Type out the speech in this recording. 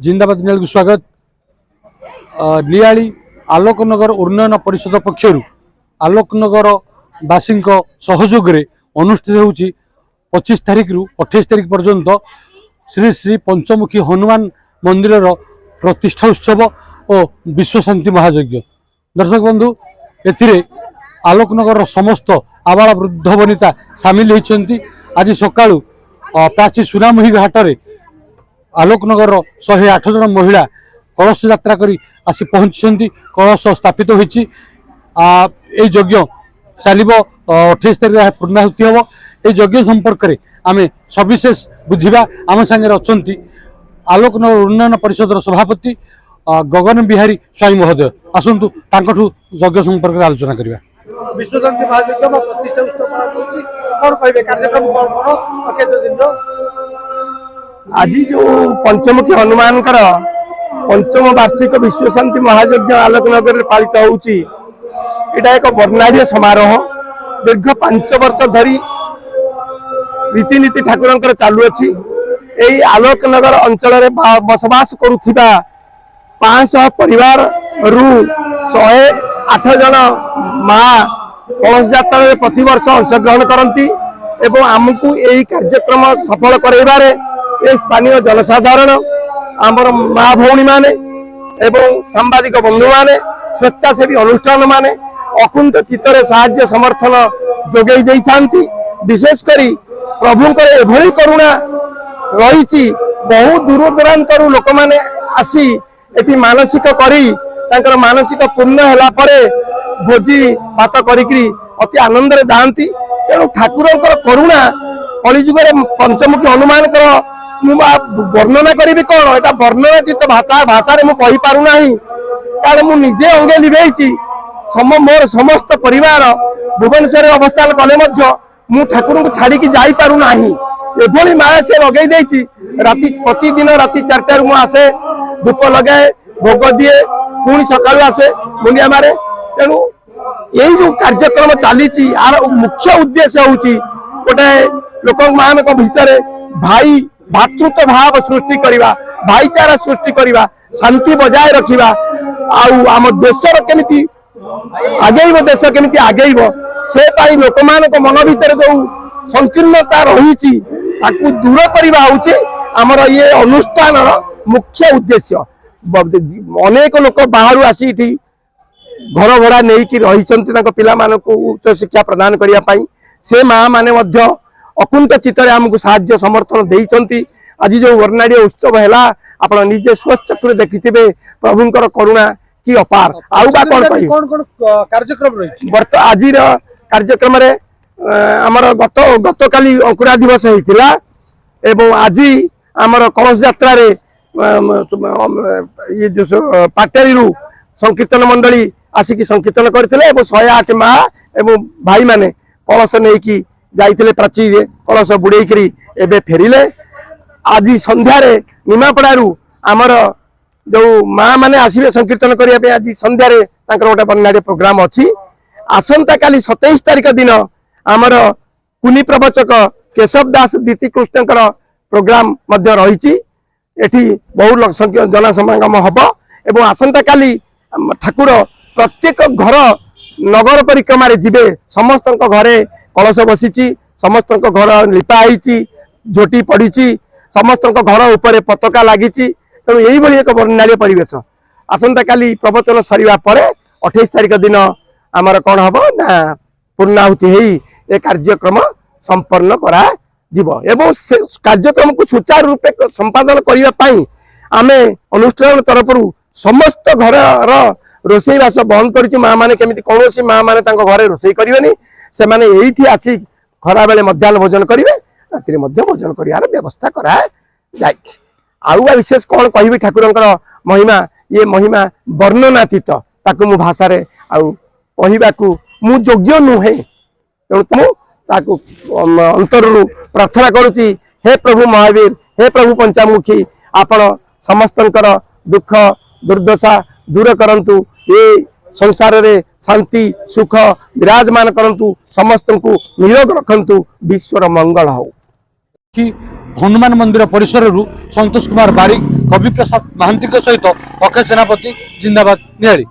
जिंदाबाद नियाल को स्वागत। नियाली आलोकनगर उन्नयन परिषद पक्षर आलोकनगर बासी सहयोग अनुष्ठित होउची 25 तारिख रु 28 तारिख पर्यंत श्री श्री पंचमुखी हनुमान मंदिर प्रतिष्ठा उत्सव और विश्व शांति महायज्ञ। दर्शक बंधु एथिरे आलोकनगर समस्त आबाल वृद्ध वनिता सामिल होती। आज सकाळु प्राची सुनामुही घाटरे आलोकनगर 108 जन महिला कलश यात्रा करी आसी पहुंची। कलश स्थापित होइछि। यज्ञ चलिबो 28 तारिख पूर्णाहुति हम। ये यज्ञ संपर्क में आम सविशेष बुझा आम सागर अच्छा आलोकनगर उन्नयन परिषद सभापति गगन बिहारी स्वाई महोदय आसतु तांकठु यज्ञ संपर्क में आलोचना करवा। विश्व शांति महायज्ञ प्रतिष्ठा उत्सव कौन कहे कार्यक्रम कौन कौन केते दिन आज जो पंचमुखी हनुमान पंचम वार्षिक विश्व शांति महायज्ञ आलोकनगर में पालित होउची। एटा एक वर्णाढ़ समारोह दीर्घ 5 वर्ष धरी रीतिनीति ठाकुर चालू अच्छी। यही आलोकनगर अंचल बसवास करुथिबा 500 परिवार रु 108 जन माँ कलश यात्रा प्रति वर्ष अंशग्रहण करती एवं आमको यही कार्यक्रम सफल कराइबारे ए स्थानीय जनसाधारण आमर माँ भौणी माने एवं सांबादिक बंधु माने स्वेच्छासेवी अनुष्ठान माने अकुंठ चित्तरे साहाय्य समर्थन जोगई देई थांती। विशेषकर प्रभुंकर एभली करुणा रही बहु दूर दूरांतर लोक माने आसी एटी मानसिक करी तांकर मानसिक पूर्ण होला परे भोजी भात करी अति आनंद रे दांती। तेणु ठाकुरंकर करुणा कलिजुगे पंचमुखी हनुमान वर्णना करी कौन एटा वर्णनातीत भाषा रे मुझे पारना कारण मुझे अंगे लिभेची मोर समस्त परिवार भुवनेश्वर अवस्थान कले मु ठाकुर को छाड़ी जाई पारु नाही। एभली माया से लगे देची राति प्रतिदिन राति 4 रु आसे धूप लगाए भोग दिए पुणी सकाल आसे मुंडिया मारे। तेणु यही जो कार्यक्रम चली आर मुख्य उद्देश्य होची गोटे लोक मान भितर भाई भातृत्व भाव सृष्टि करवा भाईचारा सृष्टि करवा शांति बजाय रखा आम देशर केमिति आगेब देश केमिति आगेब से पाई लोक मान मन भितर जो संकीर्णता रही दूर करवा होची आमर ये अनुष्ठान मुख्य उद्देश्य। अनेक लोक बाहर आसी घर भड़ा नहीं रही पिला मानकु उच्च शिक्षा प्रदान करने से माँ माने अकुंठ चित्तरे आमको साहाय्य समर्थन देइचंती। आज जो वर्णाढ़ उत्सव है आप निजे स्वचक्र देखिथे प्रभुंकर करुणा की अपार। कौन कार्यक्रम रही आज कार्यक्रम आमर गत काली अंकुरा दिवस होता एवं आज आमर कलश यात्रा ये जो पाटेरी संकीर्तन मंडली आसिक संकीर्तन करते 108 माँ एवं भाई माने कलश नहीं जाइए प्राची कलश बुड़े एवं फेरिले। आज संध्यारे निमापड़ारू आमर जो माँ माने आसवे संकीर्तन करने आज संध्यारे गोटे वर्णाढ़ प्रोग्राम अच्छी। आसंता काली 27 तारिख दिन आमर कुनी प्रवचक केशव दास दीति कृष्ण प्रोग्राम रही बहु जनसमागम हम एवं आसंता काली ठाकुर प्रत्येक घर नगर परिक्रमा जीवे समस्त घरे कलश बसी समस्त घर लिपाई झोटी पड़ी समस्त घर उपरे पताका लगी। तेणु यही एक वर्णाढ़ परिवेश आसंता काली प्रवचन सरिवा परे 28 तारिख दिन आमर कौन हम ना पूर्णाहुति हो कार्यक्रम संपन्न करा जीवो एवं कार्यक्रम को सुचारू रूपे संपादन करने आम अनुष्ठान तरफ समस्त घर रोषेईवास बंद कर माँ मैंने केमी कौन माँ मैंने घरे रोषे करें से मैंने ये आसी खरा बेले मध्याह्न भोजन करेंगे राति भोजन कर व्यवस्था करा विशेष कौन कहि ठाकुर महिमा ये महिमा वर्णनातीत ताकू मु भाषा कहवाकू मु योग्य नुहे। तेणु ताकू अंतर प्रार्थना करुच्ची हे प्रभु महावीर हे प्रभु पंचमुखी आपण समस्त दुख दुर्दशा दूर करंतु ये संसार रे शांति सुख विराजमान करंतु समस्त को निरोग रखंतु विश्वर मंगल हो। कि हनुमान मंदिर परिसर संतोष कुमार बारिक कवि प्रसाद महांती सहित अक्षय सेनापति जिंदाबाद निहारी।